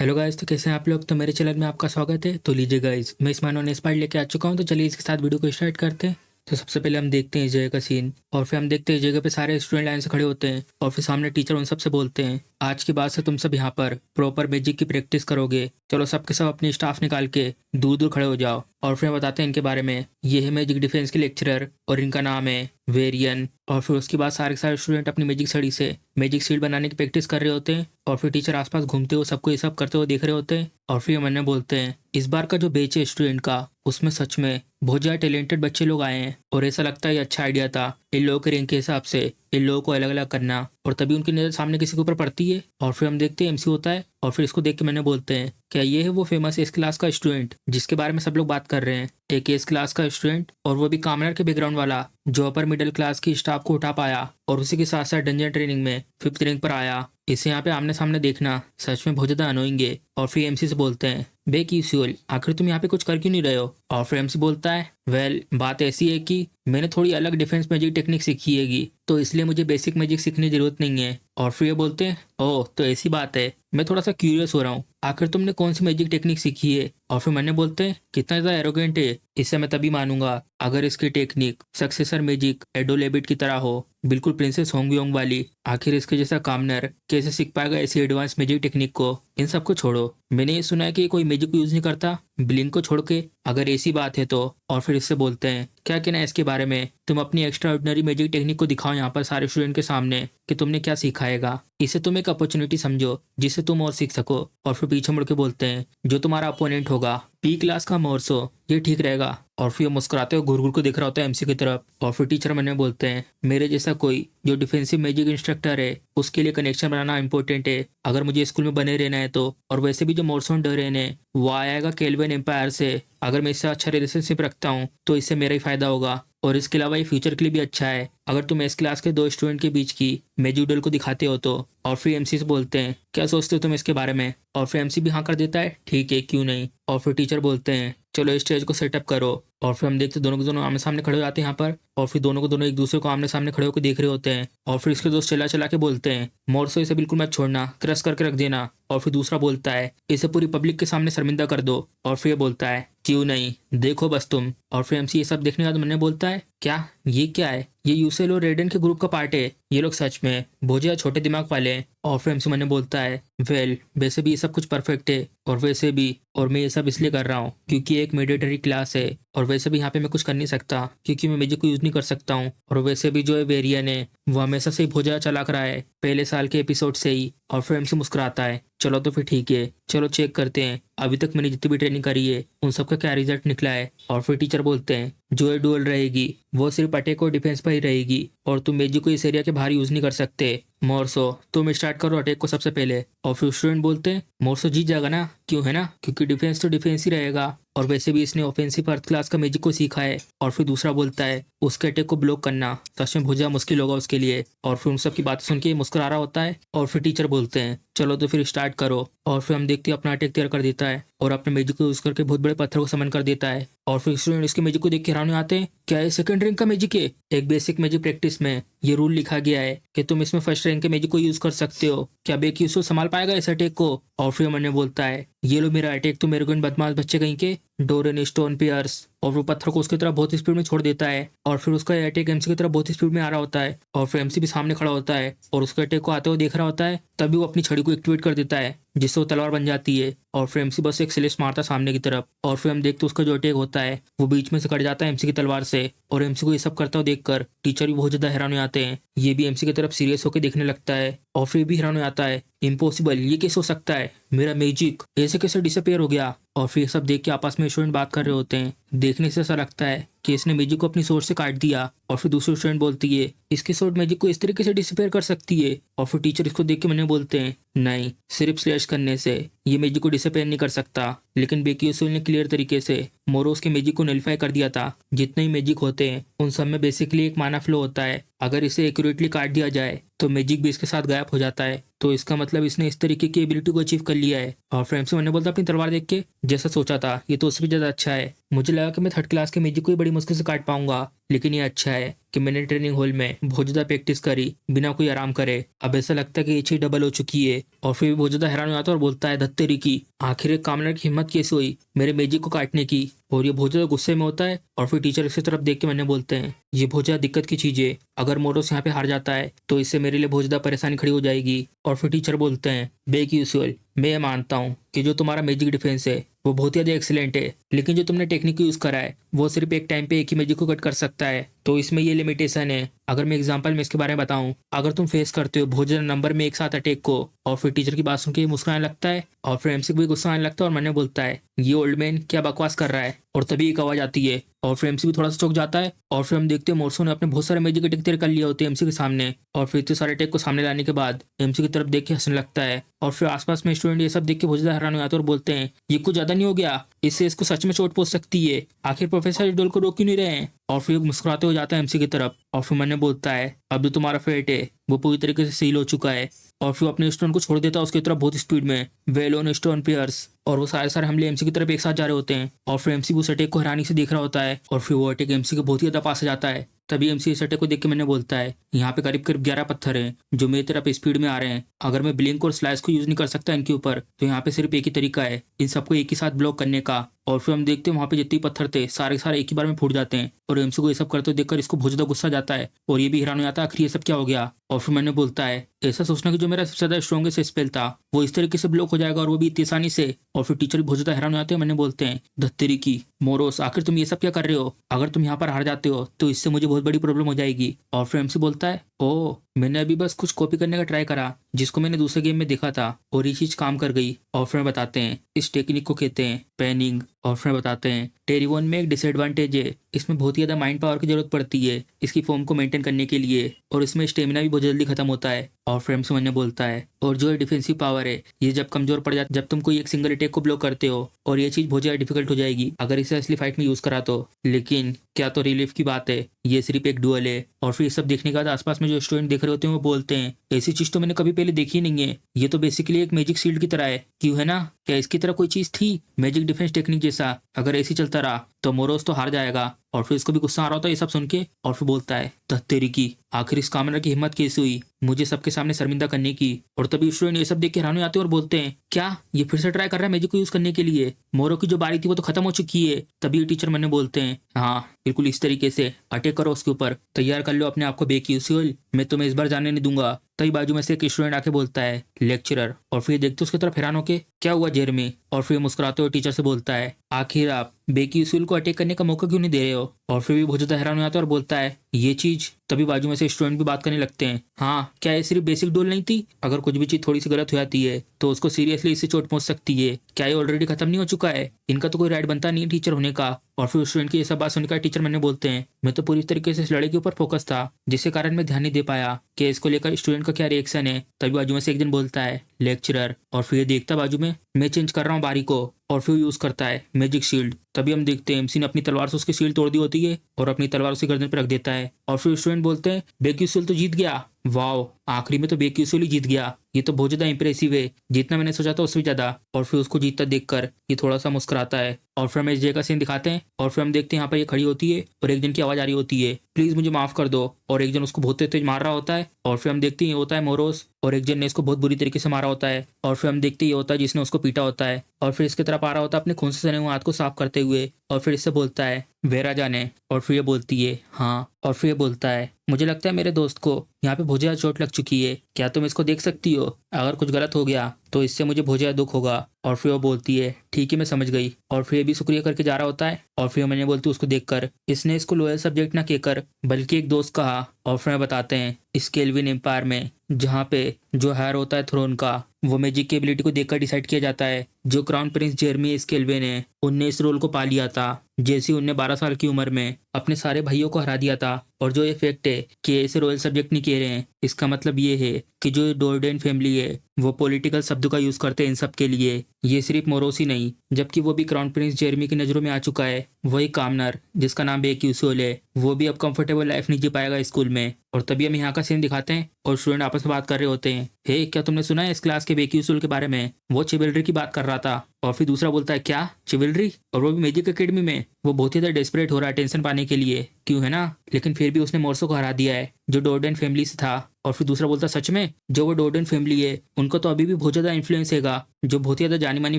Hello guys, तो कैसे हैं आप लोग। तो मेरे चैनल में आपका स्वागत है। तो लीजिए गाइस, मैं इस मानो इंस्पायर्ड लेके आ चुका हूं। तो चलिए इसके साथ वीडियो को स्टार्ट करते हैं। तो सबसे पहले हम देखते हैं इस जगह का सीन, और फिर हम देखते हैं इस जगह पे सारे स्टूडेंट लाइन से खड़े होते हैं, और फिर सामने टीचर उन सबसे बोलते हैं, आज के बाद से तुम सब यहाँ पर प्रॉपर मैजिक की प्रैक्टिस करोगे। चलो सबके सब अपनी स्टाफ निकाल के दूर दूर खड़े हो जाओ। और फिर बताते हैं इनके बारे में, ये है मैजिक डिफेंस के लेक्चरर और इनका नाम है वेरियन। और फिर उसके बाद सारे के सारे स्टूडेंट अपनी मैजिक छड़ी से मैजिक शील्ड बनाने की प्रैक्टिस कर रहे होते हैं, और फिर टीचर आसपास घूमते हुए सबको ये सब करते हुए देख रहे होते हैं। और फिर मन में बोलते हैं, इस बार का जो बैच है स्टूडेंट का, उसमें सच में बहुत ज़्यादा टैलेंटेड बच्चे लोग आए हैं, और ऐसा लगता है ये अच्छा आइडिया था इन लोगों के रैंक के हिसाब से इन लोगों को अलग अलग करना। और तभी उनकी नज़र सामने किसी के ऊपर पड़ती है, और फिर हम देखते हैं एमसी होता है। और फिर इसको देख के मैंने बोलते हैं, क्या ये है वो फेमस एस क्लास का स्टूडेंट जिसके बारे में सब लोग बात कर रहे हैं। एक एस क्लास का स्टूडेंट, और वो भी कामनर के बैकग्राउंड वाला, जो अपर मिडिल क्लास की स्टाफ को उठा पाया, और उसी के साथ साथ डंजन ट्रेनिंग में 5th रैंक पर आया। इसे यहाँ पे आमने सामने देखना सच में बहुत ज्यादा अनोइंग है। और फिर एमसी से बोलते हैं, बे क्यूसियल, आखिर तुम यहाँ पे कुछ कर क्यों नहीं रहे हो। और फिर एमसी बोलता है, वेल बात ऐसी है कि मैंने थोड़ी अलग डिफेंस मैजिक टेक्निक सीखी हैगी, तो इसलिए मुझे बेसिक मैजिक सीखने की जरूरत नहीं है। और फिर ये बोलते हैं, ओह तो ऐसी बात है, मैं थोड़ा सा क्यूरियस हो रहा हूँ, आखिर तुमने कौन सी मैजिक टेक्निक सीखी है। और फिर मैंने बोलते हैं, कितना ज़्यादा एरोगेंट है, इससे मैं तभी मानूंगा अगर इसकी टेक्निक सक्सेसर मैजिक एडोलेबिट की तरह हो, बिल्कुल प्रिंसेस होंगयोंग वाली। आखिर इसके जैसा कामनर कैसे सीख पाएगा ऐसी एडवांस मैजिक टेक्निक को। इन सब को छोड़ो, मैंने ये सुना है कि कोई मैजिक को यूज नहीं करता ब्लिंक को छोड़ के, अगर ऐसी बात है तो। और फिर इससे बोलते हैं, क्या कहना है इसके बारे में, तुम अपनी एक्स्ट्रा ऑर्डिनरी मैजिक टेक्निक को दिखाओ यहाँ पर सारे स्टूडेंट के सामने कि तुमने क्या सिखाएगा। इसे तुम एक अपॉर्चुनिटी समझो जिससे तुम और सीख सको। और फिर पीछे मुड़ के बोलते हैं, जो तुम्हारा अपोनेंट होगा पी क्लास का मोर्सो, ये ठीक रहेगा। और फिर मुस्कुराते हुए घूर घूर को दिख रहा होता है एमसी की तरफ। और फिर टीचर मैंने बोलते हैं, मेरे जैसा कोई जो डिफेंसिव मैजिक इंस्ट्रक्टर है उसके लिए कनेक्शन बनाना इंपॉर्टेंट है, अगर मुझे स्कूल में बने रहना है तो। और वैसे भी जो मोर्सोन डरेन है वो आएगा केल्विन एम्पायर से, अगर मैं इससे अच्छा रिलेशनशिप रखता हूँ तो इससे मेरा ही फायदा होगा, और इसके अलावा ये फ्यूचर के लिए भी अच्छा है अगर तुम इस क्लास के दो स्टूडेंट के बीच की मैजिक डुएल को दिखाते हो तो। और फिर एमसी से बोलते हैं, क्या सोचते हो तुम इसके बारे में। और फिर एमसी भी हाँ कर देता है, ठीक है क्यों नहीं। और फिर टीचर बोलते हैं, चलो स्टेज को सेटअप करो। और फिर हम देखते दोनों के दोनों आमने सामने खड़े हो जाते हैं यहाँ पर, और फिर दोनों को दोनों एक दूसरे को आमने सामने खड़े होकर देख रहे होते हैं। और फिर इसके दोस्त चला चला के बोलते हैं, मोरसो इसे बिल्कुल मत छोड़ना, क्रश करके रख देना। और फिर दूसरा बोलता है, इसे पूरी पब्लिक के सामने शर्मिंदा कर दो। और फिर ये बोलता है, क्यों नहीं, देखो बस तुम। और फिर एमसी ये सब देखने के बाद मैंने बोलता है, क्या ये क्या है, ये यूसेल और रेडन के ग्रुप का पार्ट है, ये लोग सच में बहुत ज्यादा छोटे दिमाग वाले हैं। और फिर एमसी मैंने बोलता है, वेल वैसे भी ये सब कुछ परफेक्ट है, और वैसे भी और मैं ये सब इसलिए कर रहा हूँ क्योंकि एक मेडिटेरी क्लास है, और वैसे भी यहाँ पे मैं कुछ कर नहीं सकता क्योंकि मैं मैजिक को यूज नहीं कर सकता हूँ। और वैसे भी जो है वेरियन है वो हमेशा से ही बहुत ज्यादा चलाक रहा है, पहले साल के एपिसोड से ही। और फिर एमसी मुस्कुराता है, चलो तो फिर ठीक है, चलो चेक करते हैं अभी तक मैंने जितनी भी ट्रेनिंग करी है उन सबका क्या रिजल्ट निकला है। और फिर टीचर बोलते हैं, जो ये डुअल रहेगी वो सिर्फ अटैक और डिफेंस पर ही रहेगी, और तुम मैजिक को इस एरिया के बाहर यूज नहीं कर सकते। मोरसो तुम स्टार्ट करो अटैक को सबसे पहले। और फिर स्टूडेंट बोलते हैं, मोरसो जीत जाएगा ना, क्यों है ना, क्योंकि डिफेंस तो डिफेंस ही रहेगा, और वैसे भी इसने ऑफेंसिव अर्थ क्लास का मैजिक को सीखा है। और फिर दूसरा बोलता है, उसके अटैक को ब्लॉक करना सच में बहुत ज्यादा मुश्किल होगा उसके लिए। और फिर उन सब की बातें सुन के मुस्कुरा रहा होता है। और फिर टीचर बोलते हैं, चलो तो फिर स्टार्ट करो। और फिर हम देखते हैं अपना अटैक तैयार कर देता है, और अपने मैजिक को यूज करके बहुत बड़े पत्थर को समन कर देता है। और फिर स्टूडेंट इसके मैजिक को देख के हैरान हो आते हैं, क्या ये सेकंड रैंक का मैजिक है। एक बेसिक मैजिक प्रैक्टिस में ये रूल लिखा गया है कि तुम इसमें फर्स्ट रैंक के मैजिक को यूज कर सकते हो, क्या बेक्यूसो संभाल पाएगा इस अटैक को। और फिर मैंने बोलता है, ये लो मेरा अटैक, तुम मेरे को इन बदमाश बच्चे कहीं के डोरेन स्टोन पियर्स। और वो पत्थर को उसकी तरफ बहुत स्पीड में छोड़ देता है, और फिर उसका अटैक एमसी की तरफ बहुत स्पीड में आ रहा होता है। और फिर एमसी भी सामने खड़ा होता है और उसके अटैक को आते हुए देख रहा होता है, तभी वो अपनी छड़ी को एक्टिवेट कर देता है जिससे वो तलवार बन जाती है। और फिर एमसी बस एक स्लिस मारता है सामने की तरफ, और फिर हम देखते उसका जो अटैक होता है वो बीच में से कट जाता है एमसी की तलवार से। और एमसी को ये सब करता हुआ देखकर टीचर भी बहुत ज्यादा हैरान हो जाते हैं, ये भी एमसी की तरफ सीरियस होकर देखने लगता है। और फिर भी हैरान हो जाता है, इम्पॉसिबल, ये कैसे हो सकता है, मेरा मैजिक ऐसे कैसे डिसअपेयर हो गया। और फिर सब देख के आपस में स्टूडेंट बात कर रहे होते हैं, देखने से ऐसा लगता है कि इसने मैजिक को अपनी सोर्स से काट दिया। और फिर दूसरी स्टूडेंट बोलती है, इसकी सोर्स मैजिक को इस तरीके से डिसअपेयर कर सकती है। और फिर टीचर इसको देख के मैंने बोलते हैं, नहीं, सिर्फ स्लैश करने से ये मैजिक को डिसअपेयर नहीं कर सकता। लेकिन बेक्यूसोल ने क्लियर तरीके से मोरोस के मैजिक को नलिफाई कर दिया था। जितने ही मैजिक होते हैं उन सब में बेसिकली एक माना फ्लो होता है, अगर इसे एक्यूरेटली काट दिया जाए तो मैजिक भी इसके साथ गायब हो जाता है। तो इसका मतलब इसने इस तरीके की एबिलिटी को अचीव कर लिया है। और फिर एमसी मैंने बोलता अपनी तलवार देख के जैसा सोचा था ये तो उससे भी ज्यादा अच्छा है। मुझे लगा कि मैं थर्ड क्लास के मैजिक को ही बड़ी मुश्किल से काट पाऊंगा, लेकिन ये अच्छा है कि मैंने ट्रेनिंग हॉल में बहुत ज्यादा प्रैक्टिस करी बिना कोई आराम करे। अब ऐसा लगता है कि ये चीज डबल हो चुकी है। और फिर भी बहुत ज्यादा हैरान हो जाता है और बोलता है धत्तेरी की, आखिर एक कामलर की हिम्मत कैसे हुई मेरे मैजिक को काटने की। और ये बहुत ज्यादा गुस्से में होता है। और फिर टीचर इसकी तरफ देख के मैंने बोलते हैं ये बहुत ज्यादा दिक्कत की चीज है, अगर मोरोस यहाँ पे हार जाता है तो इससे मेरे लिए बहुत ज्यादा परेशानी खड़ी हो जाएगी। और फिर टीचर बोलते हैं बेक यूजुअल, मैं ये मानता हूँ कि जो तुम्हारा मैजिक डिफेंस है वो बहुत ही ज्यादा एक्सीलेंट है, लेकिन जो तुमने टेक्निक यूज करा है वो सिर्फ एक टाइम पे एक ही मैजिक को कट कर सकता है, तो इसमें ये लिमिटेशन है। अगर मैं एग्जांपल में इसके बारे में बताऊं, अगर तुम फेस करते हो बहुत ज्यादा नंबर में एक साथ अटैक को। और फिर टीचर की बात सुन के मुस्कुराने लगता है। और फिर एमसी को भी गुस्सा आने लगता है और मैंने बोलता है ये ओल्ड मैन क्या बकवास कर रहा है। और तभी एक आवाज आती है और फिर एमसी भी थोड़ा सा चौंक जाता है। और फिर हम देखते हैं मोरसो ने अपने बहुत सारे मैजिक अटैक तैयार कर लिए होते हैं एमसी के सामने। और फिर इतने सारे अटैक को सामने लाने के बाद एमसी की तरफ देख के हंसने लगता है। और फिर आसपास में स्टूडेंट ये सब देख के बहुत ज्यादा हैरान हो जाते हैं और बोलते हैं ये कुछ ज्यादा नहीं हो गया, इससे इसको सच में चोट पहुंच सकती है, आखिर प्रोफेसर इस डोल को रोक क्यों नहीं रहे हैं। और फिर मुस्कुराते हो जाता है एमसी की तरफ। और फिर मैंने बोलता है अब जो तुम्हारा फेट है वो पूरी तरीके से सील हो चुका है। और फिर अपने स्टोन को छोड़ देता है उसकी तरफ बहुत स्पीड में, वेलोन स्टोन पियर्स। और वो सारे हमले एमसी की तरफ एक साथ जा रहे होते हैं। और फिर एमसी उस अटैक को हैरानी से देख रहा होता है। और फिर वो अटैक एमसी के बहुत ही ज्यादा पास आ जाता है। तभी एमसी इस अटैक को देख के मैंने बोलता है यहाँ पे करीब करीब 11 पत्थर हैं जो मेरी तरफ स्पीड में आ रहे हैं, अगर मैं ब्लिंक और स्लाइस को यूज नहीं कर सकता इनके ऊपर तो यहाँ पे सिर्फ एक ही तरीका है इन सबको एक ही साथ ब्लॉक करने का। और फिर हम देखते हैं वहाँ पे जितने पत्थर थे सारे के सारे एक ही बार में फूट जाते हैं। और एमसी को ये सब करते देखकर इसको बहुत ज्यादा गुस्सा जाता है और ये भी हैरान हो जाता है आखिर ये सब क्या हो गया। और फिर मैंने बोलता है ऐसा सोचना कि जो मेरा सबसे ज्यादा स्ट्रॉन्गेस्ट स्पेल था वो इस तरीके से ब्लॉक हो जाएगा और वो भी इतनी आसानी से। और फिर टीचर भी बहुत ज्यादा हैरान हो जाते हैं। मैंने बोलते हैं धत्तेरी की मोरोस, आखिर तुम ये सब क्या कर रहे हो, अगर तुम यहाँ पर हार जाते हो तो इससे मुझे बहुत बड़ी प्रॉब्लम हो जाएगी। और फिर एमसी बोलता है ओ मैंने अभी बस कुछ कॉपी करने का ट्राई करा जिसको मैंने दूसरे गेम में देखा था और ये चीज काम कर गई। और फिर बताते हैं इस टेक्निक को कहते हैं पैनिंग। और फिर बताते हैं टेरिवन में एक डिसएडवांटेज है, इसमें बहुत ही ज्यादा माइंड पावर की जरूरत पड़ती है इसकी फॉर्म को मेंटेन करने के लिए, और इसमें स्टेमिना भी बहुत जल्दी खत्म होता है। और फ्रेम से मैंने बोलता है और जो डिफेंसिव पावर है ये जब कमजोर पड़ जाती जब तुम कोई एक सिंगल अटैक को ब्लॉक करते हो, और ये चीज बहुत ज्यादा डिफिकल्ट हो जाएगी अगर इसे असली फाइट में यूज करा तो। लेकिन क्या तो रिलीफ की बात है, ये सिर्फ एक डुअल है। और फिर ये सब देखने के बाद आसपास में जो स्टूडेंट देख रहे होते हैं वो बोलते हैं ऐसी चीज तो मैंने कभी पहले देखी ही नहीं है, ये तो बेसिकली एक मैजिक शील्ड की तरह है, क्यों है ना, क्या इसकी तरह कोई चीज थी मैजिक डिफेंस टेक्निक जैसा, अगर ऐसी चलता रहा तो मोरोस तो हार जाएगा। और फिर इसको भी गुस्सा आ रहा होता है ये सब सुन के। और फिर बोलता है तेरी की, आखिर इस कामना की हिम्मत कैसे हुई मुझे सबके सामने शर्मिंदा करने की। और तभी स्टूडेंट ये सब देख के हैरान हो जाते हैं और बोलते हैं क्या ये फिर से ट्राई कर रहा है मैजिक को यूज करने के लिए, मोरो की जो बारी थी वो तो खत्म हो चुकी है। तभी टीचर मैंने बोलते हैं हाँ बिल्कुल इस तरीके से अटैक करो उसके ऊपर, तैयार कर लो अपने आप को बेक्यूसियल, मैं तुम्हें इस बार जाने नहीं दूंगा। तभी बाजू में से एक स्टूडेंट आके बोलता है लेक्चरर। और फिर देखते उसकी तरफ हैरान होके क्या हुआ जेरमी। और फिर मुस्कुराते हुए टीचर से बोलता है आखिर आप बेक्यूसियल को अटैक करने का मौका क्यों नहीं दे रहे हो। और फिर भी बहुत ज्यादा हैरान हो जाता है और बोलता है ये चीज। तभी बाजू में से स्टूडेंट भी बात करने लगते हैं हाँ क्या ये सिर्फ बेसिक डोल नहीं थी, अगर कुछ भी चीज थोड़ी सी गलत हो जाती है तो उसको सीरियसली इससे चोट पहुंच सकती है, क्या ये ऑलरेडी खत्म नहीं हो चुका है, इनका तो कोई राइट बनता नहीं है टीचर होने का। और फिर स्टूडेंट की ये सब बात सुनकर टीचर मैंने बोलते हैं मैं तो पूरी तरीके से इस लड़ाई के ऊपर फोकस था जिसके कारण मैं ध्यान नहीं दे पाया कि इसको लेकर स्टूडेंट का क्या रिएक्शन है। तभी बाजू में से एक दिन बोलता है लेक्चरर। और फिर ये देखता बाजू में मैं चेंज कर रहा हूँ बारी को, और फिर यूज करता है मैजिक शील्ड। तभी हम देखते हैं एमसी ने अपनी तलवार से उसकी शील्ड तोड़ दी होती है और अपनी तलवार उसकी गर्दन पर रख देता है। और फिर स्टूडेंट बोलते हैं बेक्यूसियल तो जीत गया, वाओ आखिरी में तो बेक्यूसियल ही जीत गया, ये तो बहुत ज्यादा इंप्रेसिव है, जितना मैंने सोचा था उससे भी ज्यादा। और फिर उसको जीतता देखकर ये थोड़ा सा मुस्कुराता है। और फिर हमें इस जगह का सीन दिखाते हैं और फिर हम देखते हैं यहाँ पर ये खड़ी होती है और एक जन की आवाज आ रही होती है प्लीज मुझे माफ कर दो, और एक जन उसको बहुत तेज मार रहा होता है। और फिर हम देखते हैं ये होता है मोरोस, और एक जन ने इसको बहुत बुरी तरीके से मारा होता है। और फिर हम देखते हैं ये होता है जिसने उसको पीटा होता है, और फिर इसके तरफ आ रहा होता है अपने खून से सने हुए हाथ को साफ करते हुए। और फिर इससे बोलता है वेरा जाने। और फिर ये बोलती है हाँ। और फिर ये बोलता है मुझे लगता है मेरे दोस्त को यहाँ पे बहुत ज्यादा चोट लग चुकी है, क्या तुम इसको देख सकती हो, अगर कुछ गलत हो गया तो इससे मुझे बहुत ज्यादा दुख होगा। और फिर वो बोलती है ठीक है मैं समझ गई। और फिर ये भी शुक्रिया करके जा रहा होता है। और फिर मैंने बोलती उसको देखकर इसने इसको लोयल सब्जेक्ट ना कहकर बल्कि एक दोस्त कहा। और फिर बताते हैं इस केल्विन एम्पायर में जहाँ पे जो हायर होता है थ्रोन का वो मैजिक की एबिलिटी को देखकर डिसाइड किया जाता है। जो क्राउन प्रिंस जेरमी स्केल्विन है उनने इस रोल को पा लिया था। था जैसे उनने 12 साल की उम्र में अपने सारे भाइयों को हरा दिया था। और जो ये फैक्ट है कि ऐसे रॉयल सब्जेक्ट नहीं कह रहे हैं, इसका मतलब ये है कि जो डोर्डेन फैमिली है वो पॉलिटिकल शब्दों का यूज करते हैं इन सब के लिए। ये सिर्फ मोरोसी नहीं, जबकि वो भी क्राउन प्रिंस जेरेमी की नजरों में आ चुका है। वही कामनर जिसका नाम बेक्यूसोल है, वो भी अब कंफर्टेबल लाइफ नहीं जी पाएगा स्कूल में। और तभी हम यहाँ का सीन दिखाते हैं और स्टूडेंट आपस में बात कर रहे होते हैं, हे क्या तुमने सुना है इस क्लास के बेक्यूसोल के बारे में? वो चिवल्ड्री की बात कर रहा था। और फिर दूसरा बोलता है, क्या चिवल्ड्री? और वो भी मैजिक एकेडमी में? वो बहुत ही ज्यादा डेस्परेट हो रहा है टेंशन पाने के लिए, क्यों है ना? लेकिन फिर भी उसने मोर्सो को हरा दिया है जो डोर्डेन फैमिली से था। और फिर दूसरा बोलता, सच में? जो वो डोर्डेन फैमिली है उनको तो अभी भी बहुत ज्यादा इन्फ्लुएंस हैगा, जो बहुत ही ज्यादा जानी मानी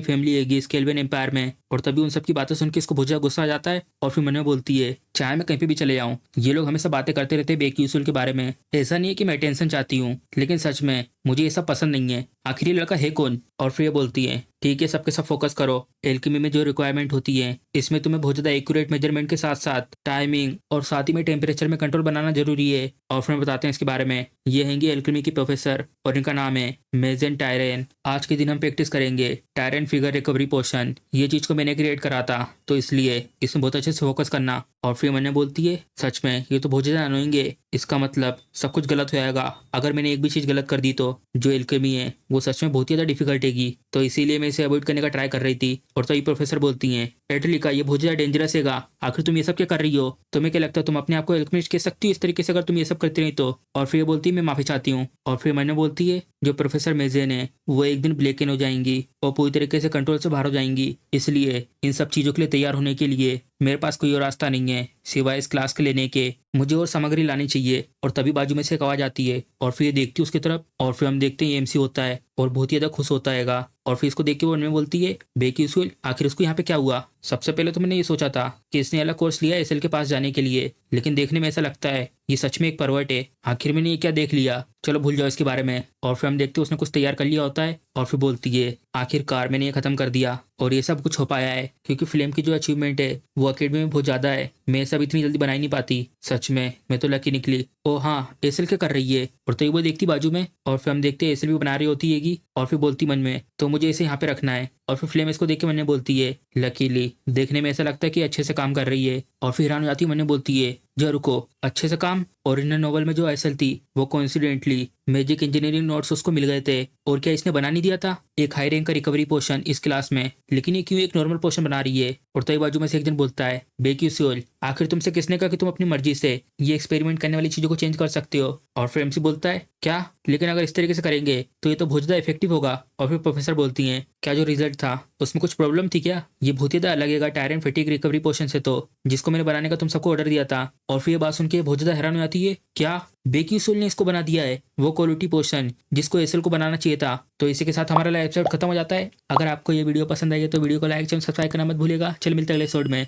फैमिली हैगी इस केल्विन एम्पायर में। और तभी उन सब की बातें सुन के इसको बहुत ज्यादा गुस्सा आ जाता है। और फिर मन में बोलती है, चाहे मैं कहीं पे भी चले जाऊं, ये लोग हमेशा बातें करते रहते हैं बेक्यूसुल के बारे में। ऐसा नहीं है कि मैं टेंशन चाहती हूँ, लेकिन सच में मुझे ये सब पसंद नहीं है। आखिर ये लड़का है कौन? और फिर ये बोलती है, ठीक है सबके सब फोकस करो। एल्केमी में जो रिक्वायरमेंट होती है इसमें तुम्हें बहुत ज्यादा एक्यूरेट मेजरमेंट के साथ साथ टाइमिंग और साथ ही में टेम्परेचर में कंट्रोल बनाना जरूरी है। और फिर बताते हैं इसके बारे में। ये हैंगी एल्केमी की प्रोफेसर और इनका नाम है मेजन टायरेन। आज के दिन हम प्रैक्टिस करेंगे टायरेन फिगर रिकवरी पोशन। ये चीज को मैंने क्रिएट करा था, तो इसलिए इसमें बहुत अच्छे से फोकस करना। और फिर मैंने बोलती है, सच में ये तो बहुत ज्यादा अनोइंग है, इसका मतलब सब कुछ गलत हो जाएगा अगर मैंने एक भी चीज गलत कर दी तो। जो एल्केमी है वो सच में बहुत ही ज्यादा डिफिकल्ट हैगी, तो इसीलिए मैं इसे अवॉइड करने का ट्राई कर रही थी। और तो ये प्रोफेसर बोलती हैं, एटलिका ये बहुत ज्यादा डेंजरस हैगा, आखिर तुम ये सब क्या कर रही हो? तुम्हें क्या लगता है तुम अपने आप को एल्केमिस्ट कह सकती हो इस तरीके से अगर तुम ये सब करती रही तो? और फिर ये बोलती है, मैं माफी चाहती हूँ। और फिर मैंने बोलती है, जो प्रोफेसर मेजेन है वो एक दिन ब्लैक इन हो जाएंगी और पूरी तरीके से कंट्रोल से बाहर हो जाएंगी, इसलिए इन सब चीजों के लिए तैयार होने के लिए मेरे पास कोई और रास्ता नहीं है सिवाय इस क्लास के लेने के। मुझे और सामग्री लानी चाहिए। और तभी बाजू में से एक आवाज आती है और फिर ये देखती है उसकी तरफ। और फिर हम देखते हैं एमसी होता है और बहुत ही ज्यादा खुश होता हैगा। और फिर इसको देख के वो उनमें बोलती है, बेक्यूसुल आखिर उसको यहाँ पे क्या हुआ? सबसे पहले तो मैंने ये सोचा था कि इसने अलग कोर्स लिया एसएल के पास जाने के लिए, लेकिन देखने में ऐसा लगता है ये सच में एक परवर्ट है। आखिर मैंने ये क्या देख लिया, चलो भूल जाओ इसके बारे में। और फिर हम देखते हैं उसने कुछ तैयार कर लिया होता है। और फिर बोलती है, आखिरकार मैंने ये खत्म कर दिया और ये सब कुछ हो पाया है क्योंकि फिल्म की जो अचीवमेंट है वो अकेडमी में बहुत ज्यादा है। मैं सब इतनी जल्दी बना ही नहीं पाती, सच में मैं तो लकी निकली। ओ हाँ, एसएल क्या कर रही है? और तो ये वो देखती बाजू में। और फिर हम देखते हैं एसएल भी बना रही होती हैगी। और फिर बोलती मन में, तो मुझे इसे यहाँ पे रखना है। और फिर फ्लेम इसको देख के मन में बोलती है, लकीली देखने में ऐसा लगता है कि अच्छे से काम कर रही है। और फिर हैरान हो जाती मन में बोलती है, जो रुको, अच्छे से काम? ओरिजिनल नोवेल में जो एसएल थी वो कोइंसिडेंटली मैजिक इंजीनियरिंग नोट्स उसको मिल गए थे। और क्या इसने बना नहीं दिया था एक हाई रैंक का रिकवरी पोशन इस क्लास में? लेकिन ये क्यों एक नॉर्मल पोशन बना रही है? और तय बाजू में से एक जन बोलता है, बेक्यूसुल आखिर तुमसे किसने कहा कि तुम अपनी मर्जी से ये एक्सपेरिमेंट करने वाली चीजों को चेंज कर सकते हो? और फिर एमसी बोलता है, क्या? लेकिन अगर इस तरीके से करेंगे तो ये तो बहुत ज्यादा इफेक्टिव होगा। और फिर प्रोफेसर बोलती हैं, क्या जो रिजल्ट था उसमें कुछ प्रॉब्लम थी क्या? ये बहुत ही ज्यादा अलग है टायरन फैटिग रिकवरी पोशन से, तो जिसको मैंने बनाने का तुम सबको ऑर्डर दिया था। और फिर ये बात सुन के बहुत ज्यादा हैरान हो जाती है, क्या बेक्यूसुल ने इसको बना दिया है वो क्वालिटी पोशन जिसको एसएल को बनाना चाहिए था? तो इसी के साथ हमारा लाइव एपिसोड खत्म हो जाता है। अगर आपको ये वीडियो पसंद आई है तो वीडियो को लाइक चैनल सब्सक्राइब करना मत भूलिएगा। चल मिलते हैं अगले एपिसोड में।